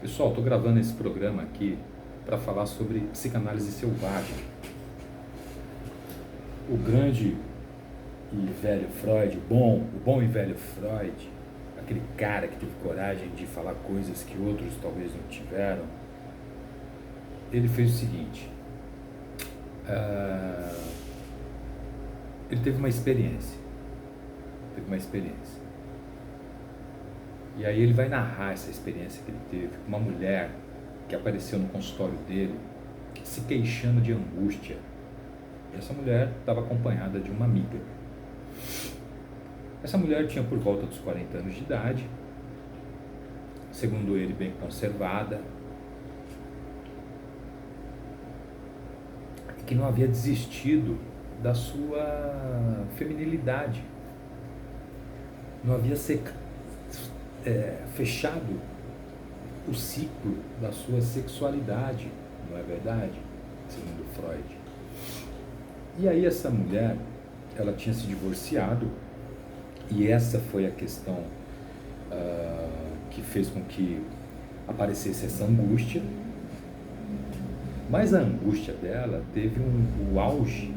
Pessoal, estou gravando esse programa aqui para falar sobre psicanálise selvagem. O grande e velho Freud, o bom e velho Freud, aquele cara que teve coragem de falar coisas que outros talvez não tiveram, ele fez o seguinte, ele teve uma experiência, e aí ele vai narrar essa experiência que ele teve com uma mulher que apareceu no consultório dele se queixando de angústia. E essa mulher estava acompanhada de uma amiga. Essa mulher tinha por volta dos 40 anos de idade, segundo ele, bem conservada, e que não havia desistido da sua feminilidade, não havia fechado o ciclo da sua sexualidade, não é verdade? Segundo Freud. E aí essa mulher, ela tinha se divorciado, e essa foi a questão que fez com que aparecesse essa angústia. Mas a angústia dela teve o auge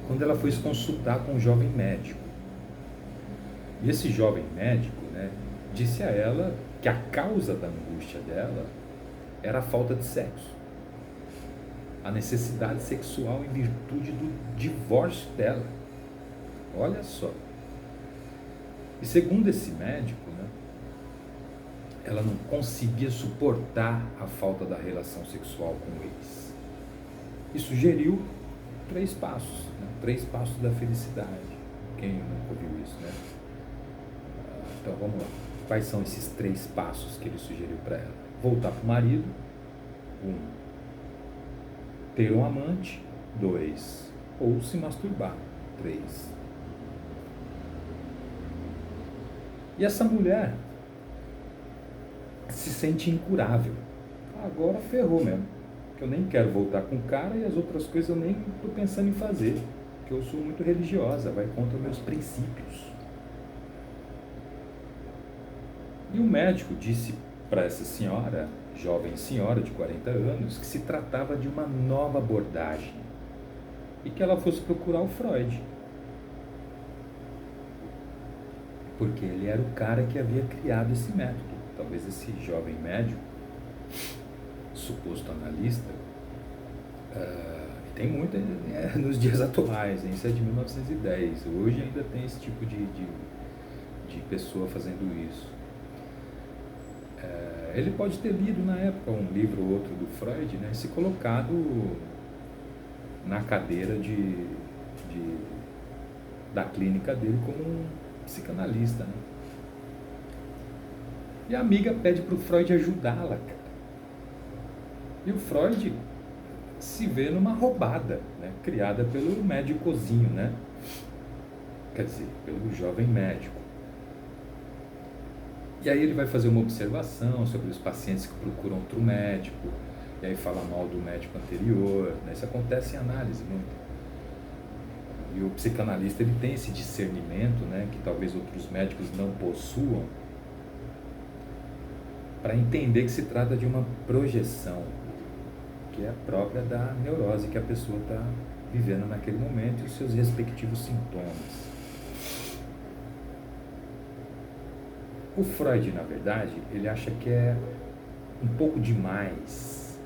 quando ela foi se consultar com um jovem médico. E esse jovem médico, né, disse a ela que a causa da angústia dela era a falta de sexo, a necessidade sexual em virtude do divórcio dela. Olha só. E segundo esse médico, né, ela não conseguia suportar a falta da relação sexual com eles. E sugeriu 3 passos, né, 3 passos da felicidade. Quem nunca ouviu isso, né? Então vamos lá. Quais são esses 3 passos que ele sugeriu para ela? Voltar para o marido. 1. Ter um amante. 2. Ou se masturbar. 3. E essa mulher se sente incurável. Agora ferrou mesmo. Que eu nem quero voltar com o cara e as outras coisas eu nem estou pensando em fazer. Porque eu sou muito religiosa, vai contra meus princípios. E o médico disse para essa senhora, jovem senhora de 40 anos, que se tratava de uma nova abordagem e que ela fosse procurar o Freud. Porque ele era o cara que havia criado esse método. Talvez esse jovem médico, suposto analista, tem muito nos dias atuais, isso é de 1910. Hoje ainda tem esse tipo de pessoa fazendo isso. Ele pode ter lido na época um livro ou outro do Freud, né, e se colocado na cadeira da clínica dele como um psicanalista, né? E a amiga pede para o Freud ajudá-la, cara. E o Freud se vê numa roubada, né, criada pelo médicozinho, né? Quer dizer, pelo jovem médico. E aí ele vai fazer uma observação sobre os pacientes que procuram outro médico, e aí fala mal do médico anterior, né? Isso acontece em análise muito. E o psicanalista, ele tem esse discernimento, né, que talvez outros médicos não possuam, para entender que se trata de uma projeção, que é própria da neurose que a pessoa está vivendo naquele momento e os seus respectivos sintomas. O Freud, na verdade, ele acha que é um pouco demais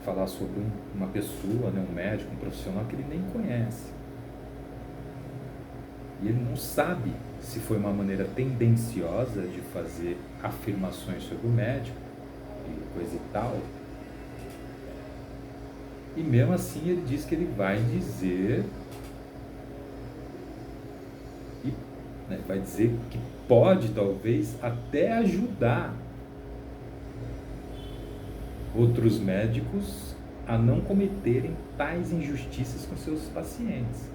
falar sobre uma pessoa, né, um médico, um profissional que ele nem conhece. E ele não sabe se foi uma maneira tendenciosa de fazer afirmações sobre o médico e coisa e tal. E mesmo assim ele diz que ele vai dizer, vai dizer que pode talvez até ajudar outros médicos a não cometerem tais injustiças com seus pacientes.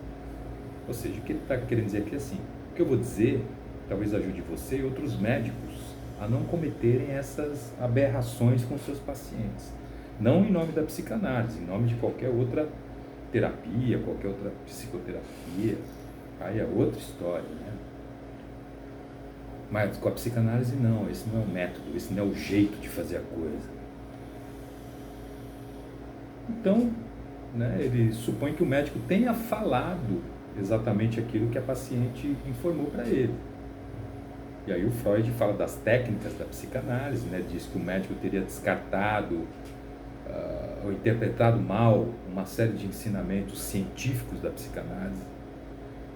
Ou seja, o que ele está querendo dizer aqui é assim, o que eu vou dizer talvez ajude você e outros médicos a não cometerem essas aberrações com seus pacientes. Não em nome da psicanálise, em nome de qualquer outra terapia, qualquer outra psicoterapia. Aí é outra história, né? Mas com a psicanálise não, esse não é o método, esse não é o jeito de fazer a coisa. Então, né, ele supõe que o médico tenha falado exatamente aquilo que a paciente informou para ele. E aí o Freud fala das técnicas da psicanálise, né, diz que o médico teria descartado ou interpretado mal uma série de ensinamentos científicos da psicanálise,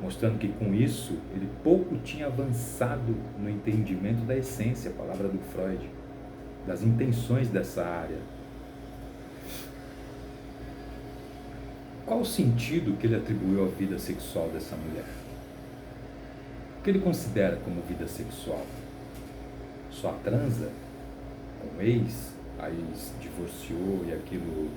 mostrando que com isso ele pouco tinha avançado no entendimento da essência, a palavra do Freud, das intenções dessa área. Qual o sentido que ele atribuiu à vida sexual dessa mulher? O que ele considera como vida sexual? Só transa com o ex, aí se divorciou e aquilo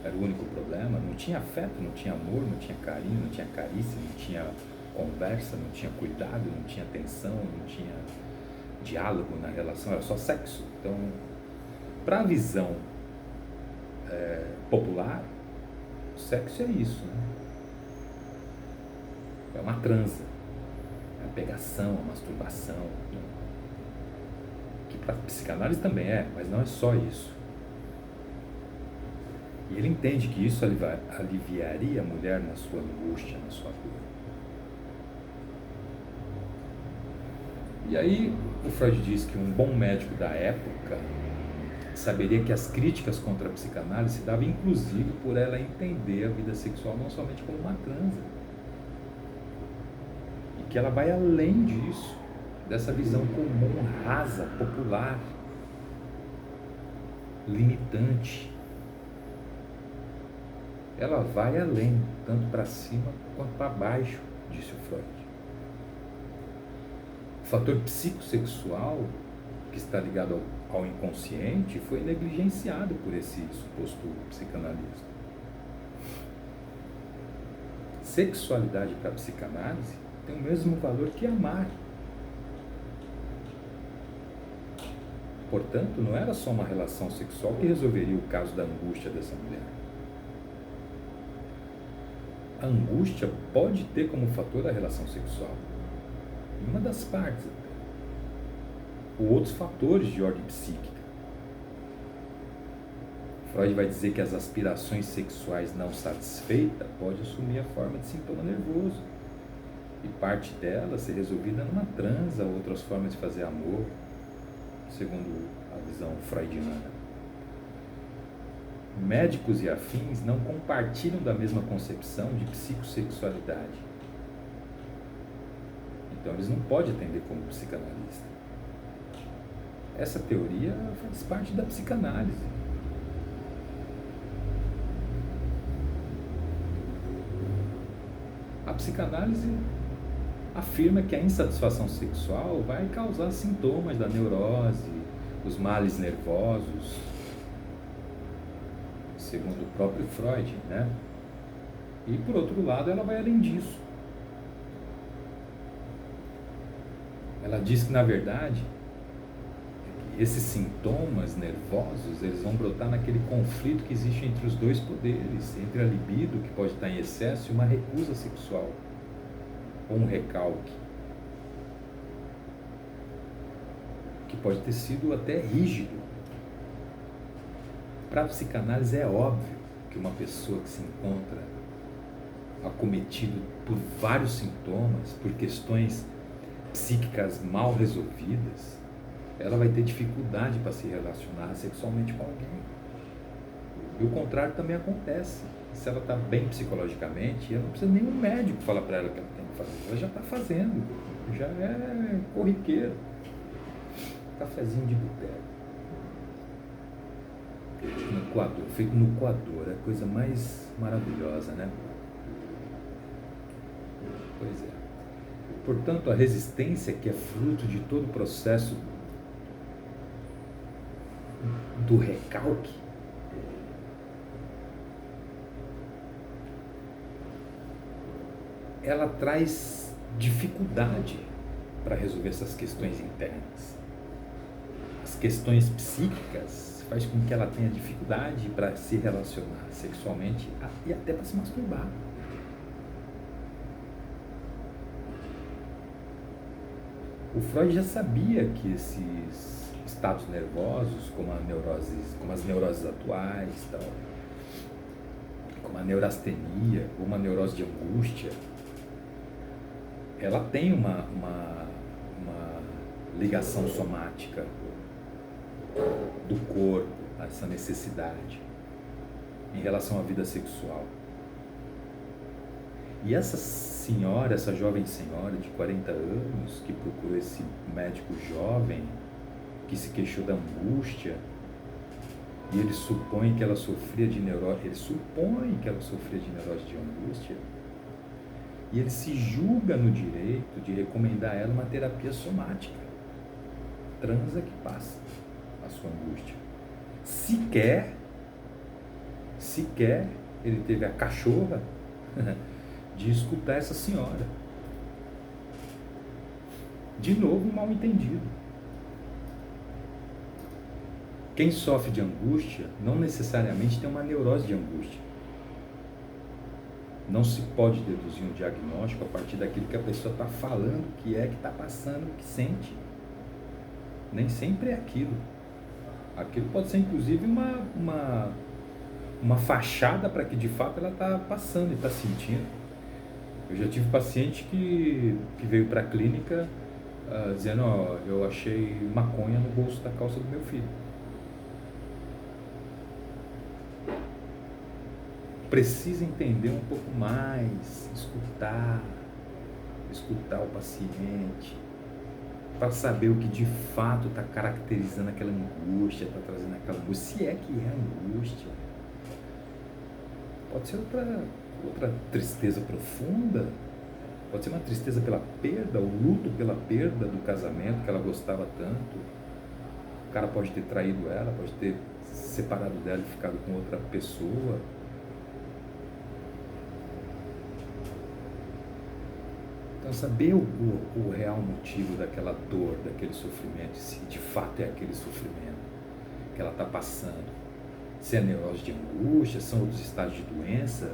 era o único problema? Não tinha afeto, não tinha amor, não tinha carinho, não tinha carícia, não tinha conversa, não tinha cuidado, não tinha atenção, não tinha diálogo na relação, era só sexo. Então, para a visão popular, o sexo é isso, né? É uma transa, é a pegação, a masturbação, né? Que para a psicanálise também é, mas não é só isso. E ele entende que isso aliviaria a mulher na sua angústia, na sua dor. E aí o Freud diz que um bom médico da época saberia que as críticas contra a psicanálise se davam inclusive por ela entender a vida sexual não somente como uma transa, e que ela vai além disso, dessa visão comum, rasa, popular, limitante. Ela vai além, tanto para cima quanto para baixo, disse o Freud. O fator psicossexual, que está ligado ao inconsciente, foi negligenciado por esse suposto psicanalista. Sexualidade para a psicanálise tem o mesmo valor que amar. Portanto, não era só uma relação sexual que resolveria o caso da angústia dessa mulher. A angústia pode ter como fator a relação sexual, em uma das partes, ou outros fatores de ordem psíquica. Freud vai dizer que as aspirações sexuais não satisfeitas pode assumir a forma de sintoma nervoso, e parte dela ser resolvida numa transa ou outras formas de fazer amor, segundo a visão freudiana. Médicos e afins não compartilham da mesma concepção de psicossexualidade. Então eles não podem atender como psicanalista. Essa teoria faz parte da psicanálise. A psicanálise afirma que a insatisfação sexual vai causar sintomas da neurose, os males nervosos, segundo o próprio Freud, né? E por outro lado, ela vai além disso. Ela diz que, na verdade, esses sintomas nervosos, eles vão brotar naquele conflito que existe entre os dois poderes, entre a libido, que pode estar em excesso, e uma recusa sexual, ou um recalque, que pode ter sido até rígido. Para a psicanálise é óbvio que uma pessoa que se encontra acometido por vários sintomas, por questões psíquicas mal resolvidas, ela vai ter dificuldade para se relacionar sexualmente com alguém. E o contrário também acontece. Se ela está bem psicologicamente, ela não precisa nenhum médico falar para ela o que ela tem que fazer. Ela já está fazendo, já é corriqueiro. Cafezinho de boteco. No coador, feito no coador, é a coisa mais maravilhosa, né? Pois é. Portanto, a resistência, que é fruto de todo o processo do recalque, ela traz dificuldade para resolver essas questões internas. As questões psíquicas faz com que ela tenha dificuldade para se relacionar sexualmente e até para se masturbar. O Freud já sabia que esses estados nervosos, como as neuroses atuais, tal, como a neurastenia, ou uma neurose de angústia, ela tem uma ligação somática do corpo, a essa necessidade em relação à vida sexual. E essa senhora, essa jovem senhora de 40 anos, que procurou esse médico jovem, que se queixou da angústia, e ele supõe que ela sofria de neurose, de angústia, e ele se julga no direito de recomendar a ela uma terapia somática. Transa que passa a sua angústia. Sequer ele teve a cachorra de escutar essa senhora. De novo, um mal entendido. Quem sofre de angústia não necessariamente tem uma neurose de angústia. Não se pode deduzir um diagnóstico a partir daquilo que a pessoa está falando, que está passando, que sente. Nem sempre é aquilo. Aquilo pode ser, inclusive, uma fachada para que, de fato, ela está passando e está sentindo. Eu já tive paciente que veio para a clínica dizendo, eu achei maconha no bolso da calça do meu filho. Precisa entender um pouco mais, escutar o paciente, para saber o que de fato está caracterizando aquela angústia, está trazendo aquela angústia, se é que é angústia. Pode ser outra tristeza profunda, pode ser uma tristeza pela perda, o luto pela perda do casamento que ela gostava tanto. O cara pode ter traído ela, pode ter separado dela e ficado com outra pessoa. Então, saber o real motivo daquela dor, daquele sofrimento, se de fato é aquele sofrimento que ela está passando, se é neurose de angústia, são outros estágios de doença,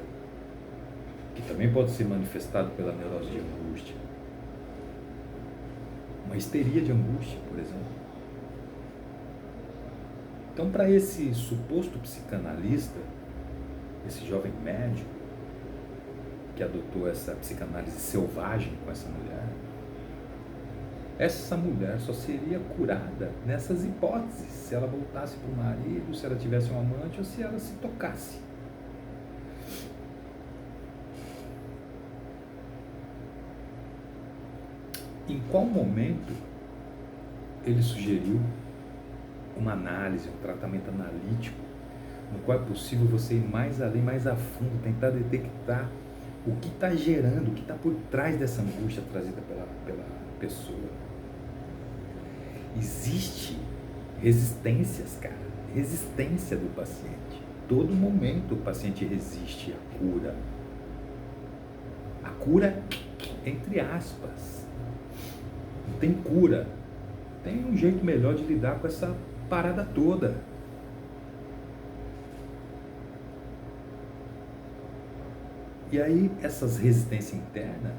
que também pode ser manifestado pela neurose de angústia. Uma histeria de angústia, por exemplo. Então, para esse suposto psicanalista, esse jovem médico, que adotou essa psicanálise selvagem com essa mulher só seria curada nessas hipóteses, se ela voltasse para o marido, se ela tivesse um amante ou se ela se tocasse. Em qual momento ele sugeriu uma análise, um tratamento analítico, no qual é possível você ir mais além, mais a fundo, tentar detectar o que está gerando, o que está por trás dessa angústia trazida pela pessoa. Existe resistências, cara. Resistência do paciente. Todo momento o paciente resiste à cura. A cura, entre aspas. Não tem cura. Tem um jeito melhor de lidar com essa parada toda. E aí, essas resistências internas,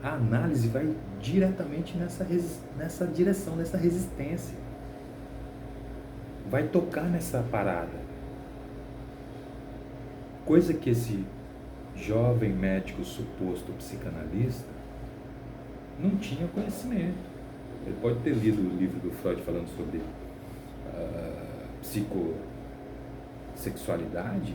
a análise vai diretamente nessa direção, nessa resistência. Vai tocar nessa parada. Coisa que esse jovem médico suposto psicanalista não tinha conhecimento. Ele pode ter lido o livro do Freud falando sobre psicossexualidade,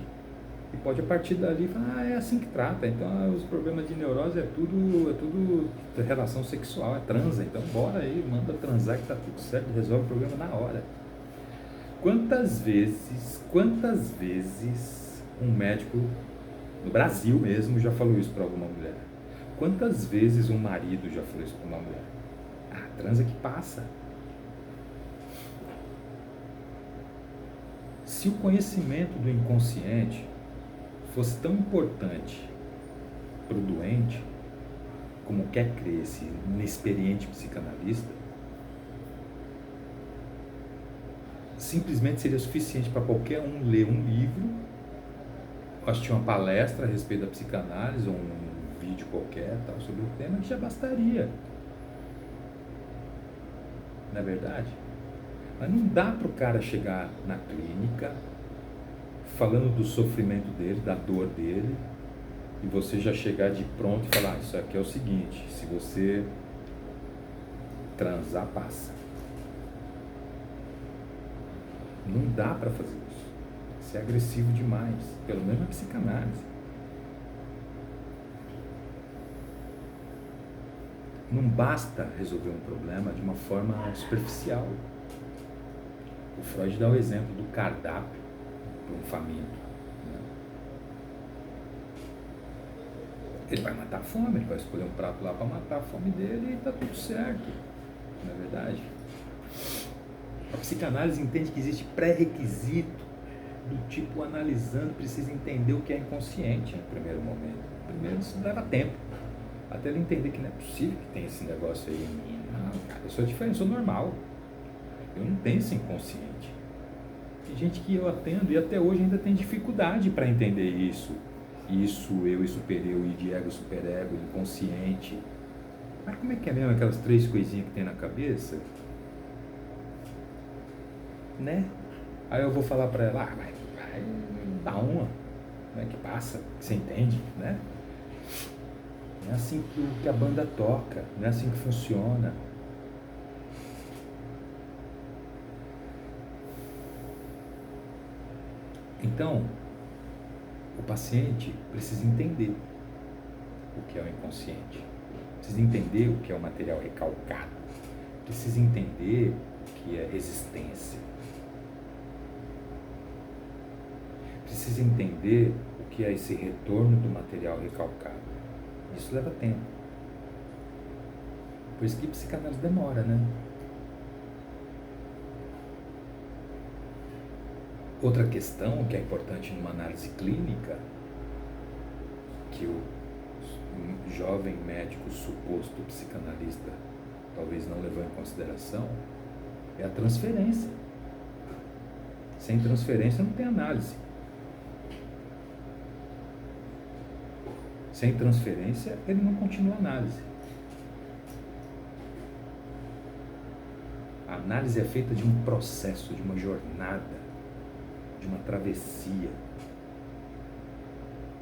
e pode a partir dali falar, é assim que trata, então os problemas de neurose é tudo relação sexual, é transa, então bora aí, manda transar que tá tudo certo, resolve o problema na hora. Quantas vezes um médico no Brasil mesmo já falou isso para alguma mulher? Quantas vezes um marido já falou isso para uma mulher? Transa que passa. Se o conhecimento do inconsciente fosse tão importante para o doente, como quer crer esse inexperiente psicanalista, simplesmente seria suficiente para qualquer um ler um livro, assistir uma palestra a respeito da psicanálise, ou um vídeo qualquer tal, sobre o tema, que já bastaria. não é verdade? Mas não dá para o cara chegar na clínica falando do sofrimento dele, da dor dele, e você já chegar de pronto e falar, isso aqui é o seguinte, se você transar, passa. Não dá para fazer isso. Isso é agressivo demais, pelo menos na psicanálise. Não basta resolver um problema de uma forma superficial. O Freud dá o exemplo do cardápio para um faminto, né? Ele vai matar a fome, ele vai escolher um prato lá para matar a fome dele e está tudo certo, não é verdade? A psicanálise entende que existe pré-requisito do tipo analisando, precisa entender o que é inconsciente no primeiro momento. Primeiro isso leva tempo, até ele entender que não é possível que tenha esse negócio aí em mim. Não, cara, eu sou diferente, eu sou normal. Eu não tenho esse inconsciente. Tem gente que eu atendo e até hoje ainda tem dificuldade para entender isso. Isso, eu e supereu, id, ego, superego, inconsciente. Mas como é que é mesmo aquelas 3 coisinhas que tem na cabeça? Né? Aí eu vou falar para ela, vai dar uma. Como é que passa? Que você entende, né? Não é assim que a banda toca, não é assim que funciona. Então, o paciente precisa entender o que é o inconsciente, precisa entender o que é o material recalcado, precisa entender o que é resistência, precisa entender o que é esse retorno do material recalcado. Isso leva tempo. Por isso que psicanálise demora, né? Outra questão que é importante numa análise clínica, que o jovem médico suposto psicanalista talvez não levou em consideração, é a transferência. Sem transferência não tem análise. Sem transferência ele não continua a análise. A análise é feita de um processo, de uma jornada, de uma travessia,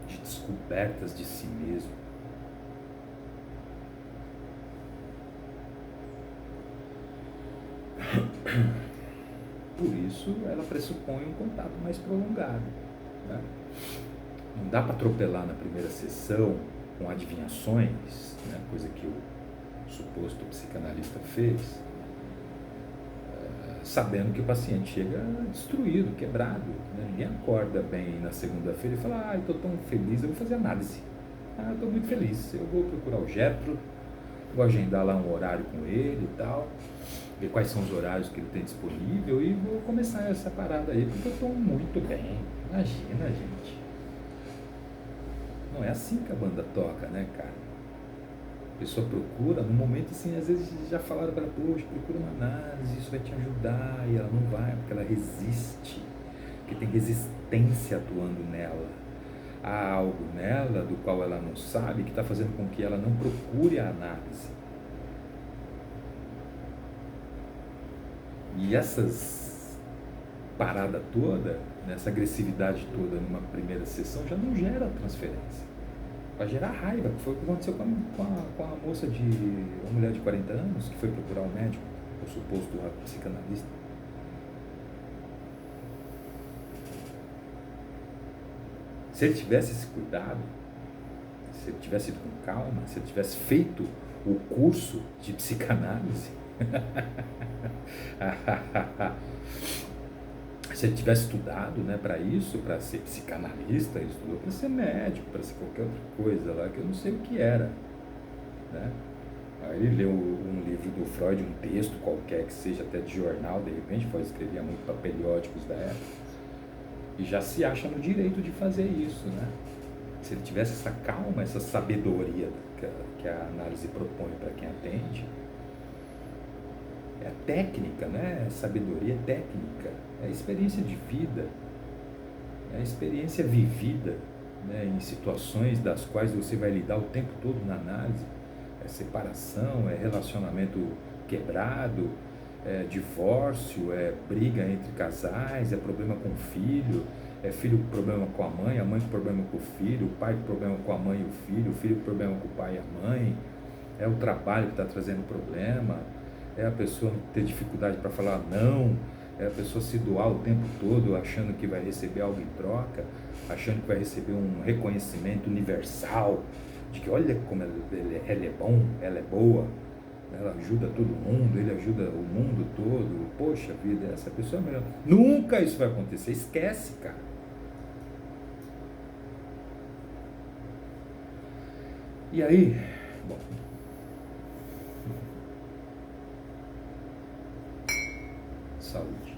de descobertas de si mesmo. Por isso, ela pressupõe um contato mais prolongado, né? Não dá para atropelar na primeira sessão com adivinhações, né? Coisa que o suposto psicanalista fez, sabendo que o paciente chega destruído, quebrado, né? Ninguém acorda bem na segunda-feira e fala, estou tão feliz, eu vou fazer análise. Estou muito feliz, eu vou procurar o Getro, vou agendar lá um horário com ele e tal, ver quais são os horários que ele tem disponível e vou começar essa parada aí, porque eu estou muito bem. Imagina, gente. Não é assim que a banda toca, né, cara? A pessoa procura, no momento assim, às vezes já falaram para ela, poxa, procura uma análise, isso vai te ajudar, e ela não vai, porque ela resiste, porque tem resistência atuando nela. Há algo nela do qual ela não sabe, que está fazendo com que ela não procure a análise. E essas parada toda, essa agressividade toda numa primeira sessão já não gera transferência. Vai gerar raiva, que foi o que aconteceu com a moça uma mulher de 40 anos que foi procurar um médico, o suposto psicanalista. Se ele tivesse esse cuidado, se ele tivesse ido com calma, se ele tivesse feito o curso de psicanálise, se ele tivesse estudado, né, para isso, para ser psicanalista, ele estudou para ser médico, para ser qualquer outra coisa lá, que eu não sei o que era, né? Aí ele leu um livro do Freud, um texto qualquer, que seja até de jornal, de repente, Freud escrevia muito para periódicos da época, e já se acha no direito de fazer isso, né? Se ele tivesse essa calma, essa sabedoria que a análise propõe para quem atende, é a técnica, né? Sabedoria técnica, é a experiência de vida, é a experiência vivida, né? Em situações das quais você vai lidar o tempo todo na análise, é separação, é relacionamento quebrado, é divórcio, é briga entre casais, é problema com o filho, é filho com problema com a mãe com problema com o filho, o pai com problema com a mãe e o filho com problema com o pai e a mãe, é o trabalho que está trazendo problema, é a pessoa ter dificuldade para falar não, é a pessoa se doar o tempo todo achando que vai receber algo em troca, achando que vai receber um reconhecimento universal, de que olha como ele é bom, ela é boa, ela ajuda todo mundo, ele ajuda o mundo todo, poxa vida, essa pessoa é melhor. Nunca isso vai acontecer, esquece, cara. E aí, bom, saúde.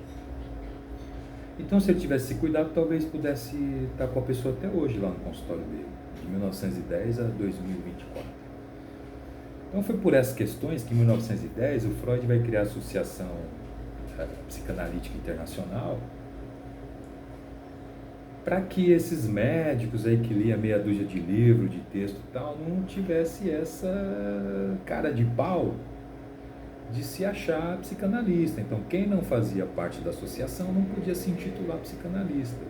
Então, se ele tivesse se cuidado, talvez pudesse estar com a pessoa até hoje lá no consultório dele, de 1910 a 2024. Então, foi por essas questões que em 1910 o Freud vai criar a Associação Psicanalítica Internacional, para que esses médicos aí que lia meia dúzia de livro, de texto e tal, não tivesse essa cara de pau de se achar psicanalista. Então, quem não fazia parte da associação não podia se intitular psicanalista.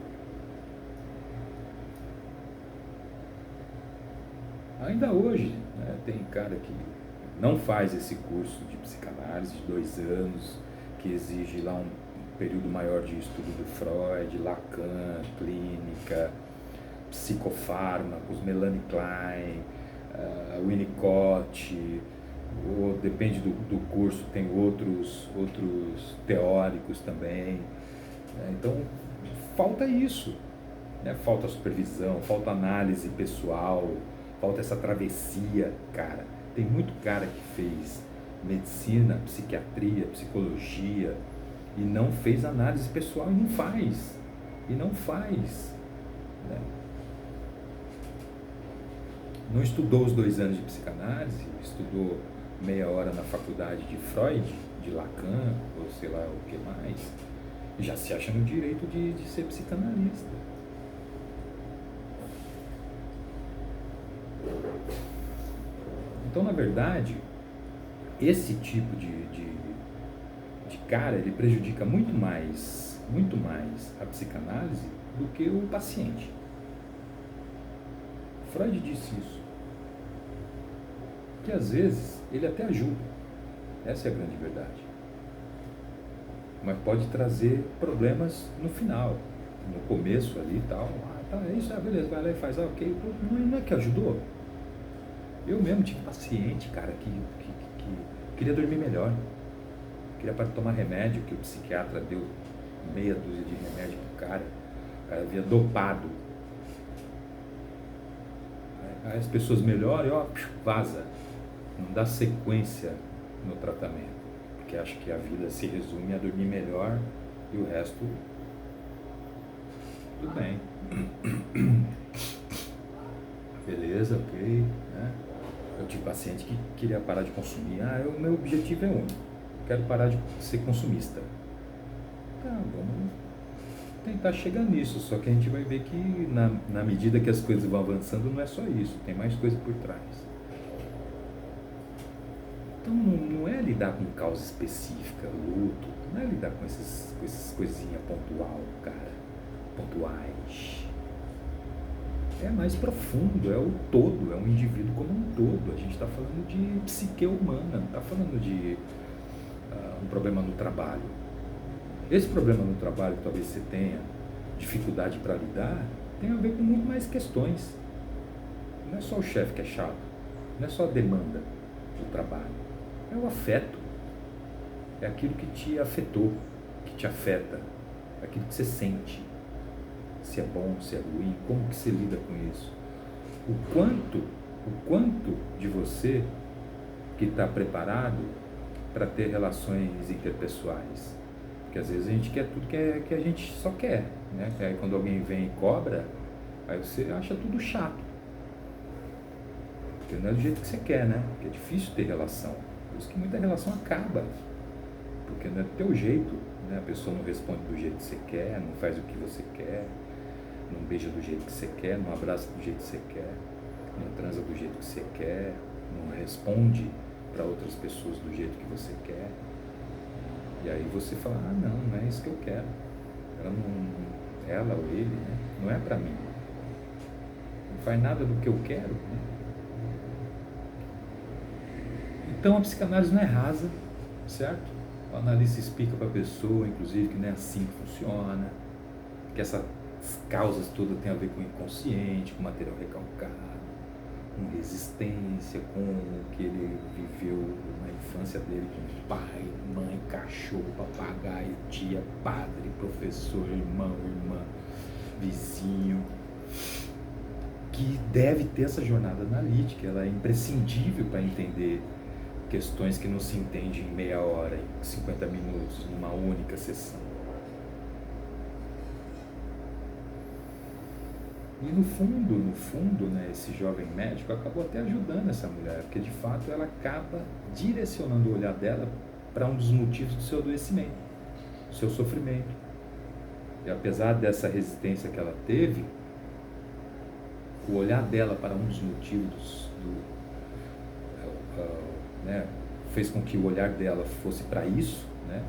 Ainda hoje, né, tem cara que não faz esse curso de psicanálise de 2 anos, que exige lá um período maior de estudo do Freud, Lacan, clínica, psicofármacos, Melanie Klein, Winnicott, ou depende do curso, tem outros teóricos também. Então, falta isso, né? Falta supervisão, falta análise pessoal, falta essa travessia, cara. Tem muito cara que fez medicina, psiquiatria, psicologia e não fez análise pessoal e não faz, né? Não estudou os 2 anos de psicanálise, estudou meia hora na faculdade de Freud, de Lacan, ou sei lá o que mais, e já se acha no direito de ser psicanalista. Então, na verdade, esse tipo de cara, ele prejudica muito mais a psicanálise do que o paciente. Freud disse isso. Que às vezes ele até ajuda. Essa é a grande verdade. Mas pode trazer problemas no final, no começo ali e tal. Tá, é isso, beleza, vai lá e faz, ok. Não é que ajudou? Eu mesmo tive paciente, cara, que queria dormir melhor. Queria para tomar remédio, que o psiquiatra deu meia dúzia de remédio pro cara. O cara havia dopado. Aí as pessoas melhoram e ó, vaza. Não dá sequência no tratamento. Porque acha que a vida se resume a dormir melhor e o resto, tudo bem. Beleza, ok, né? Eu tive paciente que queria parar de consumir. O meu objetivo é único. Quero parar de ser consumista. Tá, vamos tentar chegar nisso. Só que a gente vai ver que na medida que as coisas vão avançando, não é só isso. Tem mais coisa por trás. Então não é lidar com causa específica, luto. Não é lidar com essas coisinhas pontuais. É mais profundo, é o todo, é um indivíduo como um todo. A gente está falando de psique humana, não está falando de um problema no trabalho. Esse problema no trabalho que talvez você tenha dificuldade para lidar, tem a ver com muito mais questões. Não é só o chefe que é chato, não é só a demanda do trabalho, é o afeto, é aquilo que te afetou, que te afeta, aquilo que você sente, se é bom, se é ruim, como que você lida com isso, o quanto de você que está preparado para ter relações interpessoais. Porque às vezes a gente quer tudo que a gente só quer, né? Aí quando alguém vem e cobra, aí você acha tudo chato. Porque não é do jeito que você quer, né? Porque é difícil ter relação. Por isso que muita relação acaba. Porque não é do teu jeito, né? A pessoa não responde do jeito que você quer, não faz o que você quer, não beija do jeito que você quer, não abraça do jeito que você quer, não transa do jeito que você quer, não responde para outras pessoas do jeito que você quer. E aí você fala, não é isso que eu quero. Ela ou ele, né? Não é para mim. Não faz nada do que eu quero, né? Então a psicanálise não é rasa, certo? O analista explica para a pessoa, inclusive, que não é assim que funciona, que essas causas todas têm a ver com o inconsciente, com o material recalcado, com resistência, com o que ele viveu na infância dele com pai, mãe, cachorro, papagaio, tia, padre, professor, irmão, irmã, vizinho, que deve ter essa jornada analítica. Ela é imprescindível para entender questões que não se entende em meia hora, em 50 minutos, numa única sessão. E no fundo, né, esse jovem médico acabou até ajudando essa mulher, porque de fato ela acaba direcionando o olhar dela para um dos motivos do seu adoecimento, do seu sofrimento. E apesar dessa resistência que ela teve, o olhar dela para um dos motivos né, fez com que o olhar dela fosse para isso, né,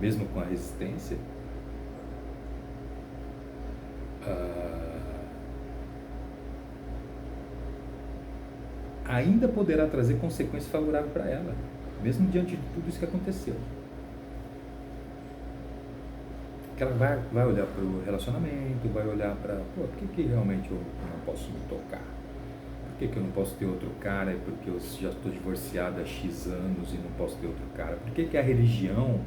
mesmo com a resistência. Ainda poderá trazer consequências favoráveis para ela, mesmo diante de tudo isso que aconteceu. Que ela vai olhar para o relacionamento, vai olhar para, por que realmente eu não posso me tocar? Por que eu não posso ter outro cara? É porque eu já estou divorciada há X anos e não posso ter outro cara? Por que a religião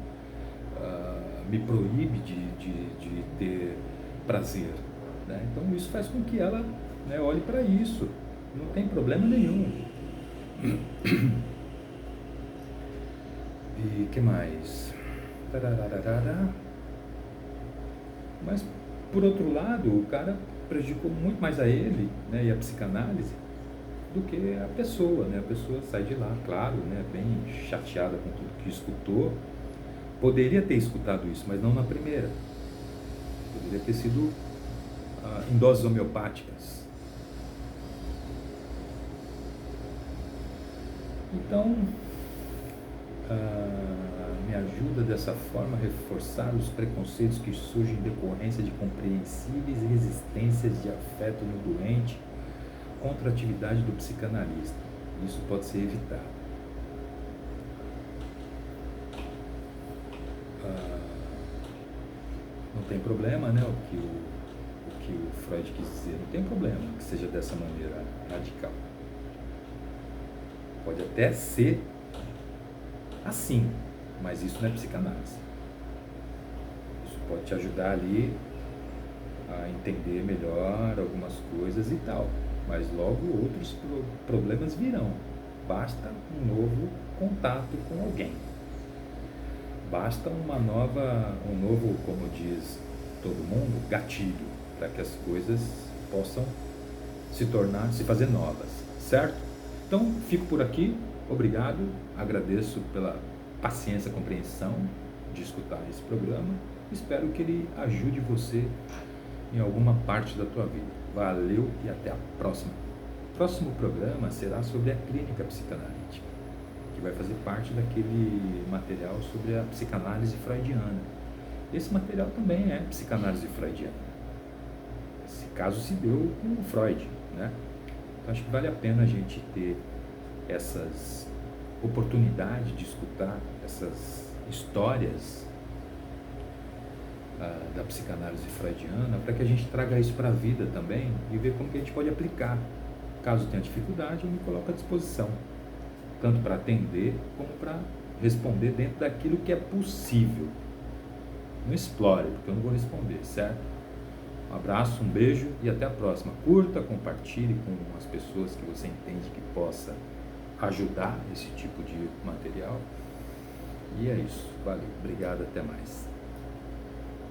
me proíbe de ter prazer? Né? Então isso faz com que ela, né, olhe para isso. Não tem problema nenhum. E que mais? Mas, por outro lado, o cara prejudicou muito mais a ele, né, e a psicanálise do que a pessoa. Né? A pessoa sai de lá, claro, né, bem chateada com tudo que escutou. Poderia ter escutado isso, mas não na primeira. Poderia ter sido em doses homeopáticas. Então, me ajuda dessa forma a reforçar os preconceitos que surgem em decorrência de compreensíveis resistências de afeto no doente contra a atividade do psicanalista. Isso pode ser evitado. Não tem problema, né, o que o Freud quis dizer, não tem problema que seja dessa maneira radical. Pode até ser assim, mas isso não é psicanálise. Isso pode te ajudar ali a entender melhor algumas coisas e tal, mas logo outros problemas virão. Basta um novo contato com alguém. Basta um novo, como diz todo mundo, gatilho, para que as coisas possam se fazer novas, certo? Então, fico por aqui, obrigado, agradeço pela paciência e compreensão de escutar esse programa, espero que ele ajude você em alguma parte da tua vida. Valeu e até a próxima. O próximo programa será sobre a clínica psicanalítica, que vai fazer parte daquele material sobre a psicanálise freudiana. Esse material também é psicanálise freudiana. Esse caso se deu com o Freud, né? Então, acho que vale a pena a gente ter essas oportunidades de escutar essas histórias da psicanálise freudiana, para que a gente traga isso para a vida também e ver como que a gente pode aplicar. Caso tenha dificuldade, eu me coloco à disposição, tanto para atender como para responder dentro daquilo que é possível. Não explore, porque eu não vou responder, certo? Um abraço, um beijo e até a próxima. Curta, compartilhe com as pessoas que você entende que possa ajudar esse tipo de material. E é isso. Valeu. Obrigado. Até mais.